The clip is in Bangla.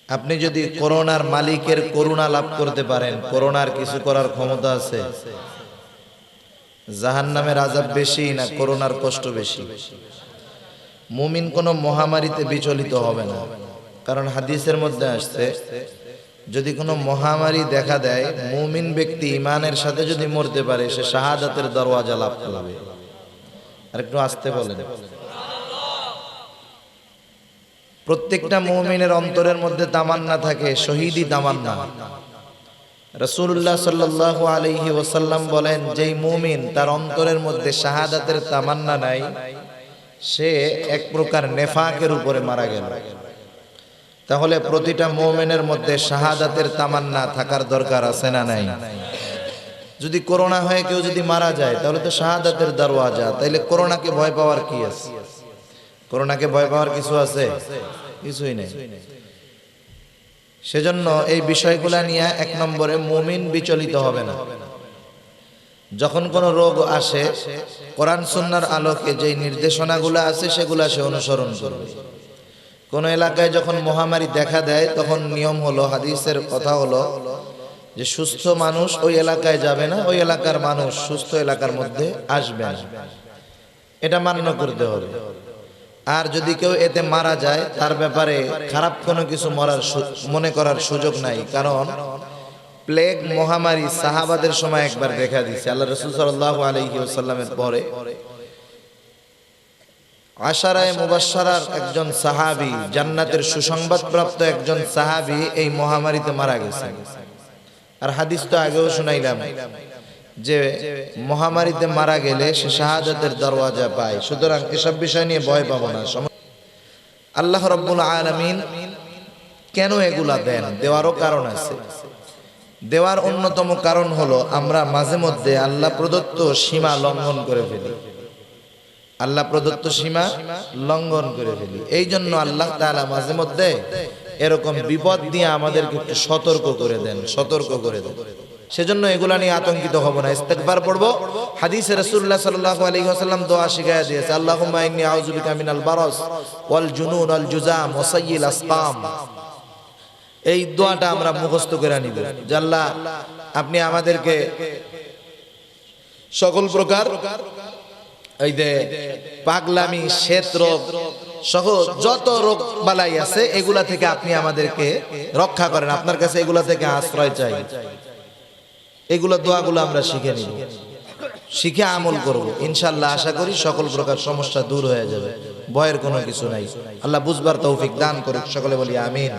আপনি যদি করোনার মালিকের করুণা লাভ করতে পারেন, করোনার কিছু করার ক্ষমতা আছে? জাহান্নামের আযাব বেশি না করোনার কষ্ট বেশি? মুমিন কোনো মহামারীতে বিচলিত হবে না, কারণ হাদিসের মধ্যে আসছে যদি কোনো মহামারী দেখা দেয়, মুমিন ব্যক্তি ঈমানের সাথে যদি মরতে পারে সে শাহাদাতের দরওয়াজা লাভ করবে। আর একটু আস্তে বলেন। প্রত্যেকটা মুমিনের অন্তরের মধ্যে তামান্না থাকে, শহীদি তামান্না। রাসূলুল্লাহ সাল্লাল্লাহু আলাইহি ওয়াসাল্লাম বলেন, যেই মুমিন তার অন্তরের মধ্যে শাহাদাতের তামান্না নাই, সে এক প্রকার নেফাকের উপরে মারা গেল। তাহলে প্রতিটা মুমিনের মধ্যে শাহাদাতের তামান্না থাকার দরকার আছে না নাই? যদি করোনা হয়ে কেউ যদি মারা যায় তাহলে তো শাহাদাতের দরওয়াজা, তাইলে করোনাকে ভয় পাওয়ার কি আছে? করোনাকে ভয় পাওয়ার কিছু আছে? কিছুই নেই। সেজন্য এই বিষয়গুলা নিয়ে এক নম্বরে মুমিন বিচলিত হবে না। যখন কোনো রোগ আসে, কোরআন সুন্নাহর আলোকে যেই নির্দেশনাগুলো আছে সেগুলা সে অনুসরণ করবে। কোন এলাকায় যখন মহামারী দেখা দেয় তখন নিয়ম হলো, হাদিসের কথা হলো যে সুস্থ মানুষ ওই এলাকায় যাবে না, ওই এলাকার মানুষ সুস্থ এলাকার মধ্যে আসবে না, এটা মান্য করতে হবে। আর যদি কেউ এতে মারা যায় তার ব্যাপারে খারাপ কোনো কিছু মনে করার সুযোগ নাই, কারণ প্লেগ মহামারী সাহাবাদের সময় একবার দেখা দিয়েছে। আল্লাহ রাসূল সাল্লাল্লাহু আলাইহি ওয়াসাল্লামের পরে আশারায়ে মুবাশশারার একজন সাহাবী, জান্নাতের সুসংবাদপ্রাপ্ত একজন সাহাবী এই মহামারীতে মারা গেছেন। আর হাদিস তো আগেও শুনাইলাম যে মহামারীতে মারা গেলে সে শাহাদাতের দরওয়াজা পায়। সুতরাং এসব বিষয় নিয়ে ভয় পাবো না। আল্লাহ রাব্বুল আলামিন কেন এগুলা দেন? দেওয়ারও কারণ আছে। দেওয়ার অন্যতম কারণ হলো আমরা মাঝে মধ্যে আল্লাহ প্রদত্ত সীমা লঙ্ঘন করে ফেলি। আল্লাহ প্রদত্ত সীমা লঙ্ঘন করে ফেলি। এই জন্য আল্লাহ তাআলা মাঝে মধ্যে এরকম বিপদ দিয়ে আমাদেরকে একটু সতর্ক করে দেন, সতর্ক করে দেন। সেজন্য এগুলা নিয়ে আতঙ্কিত হব না, ইস্তেগফার পড়বো। হাদিসে রাসূলুল্লাহ সাল্লাল্লাহু আলাইহি ওয়াসাল্লাম দোয়া শিখায়া দিয়েছে, আল্লাহুম্মা ইন্নী আউযু বিকা মিনাল বারাস ওয়াল জুনুন ওয়াল জুযাম ওয়া সাইয়িল আসকাম। এই দোয়াটা আমরা মুখস্থ করে নিব যে আল্লাহ আপনি আমাদেরকে সকল প্রকার এই যে পাগলামি, শ্বেত রোগ সহ যত রোগ বালাই আছে এগুলা থেকে আপনি আমাদেরকে রক্ষা করেন। আপনার কাছে এগুলা থেকে আশ্রয় চাই। এগুলো দোয়াগুলো আমরা শিখে নিব, শিখে আমল করব। ইনশাআল্লাহ আশা করি সকল প্রকার সমস্যা দূর হয়ে যাবে। ভয়ের কোনো কিছু নাই। আল্লাহ বুঝবার তৌফিক দান করুক। সকলে বলি আমিন।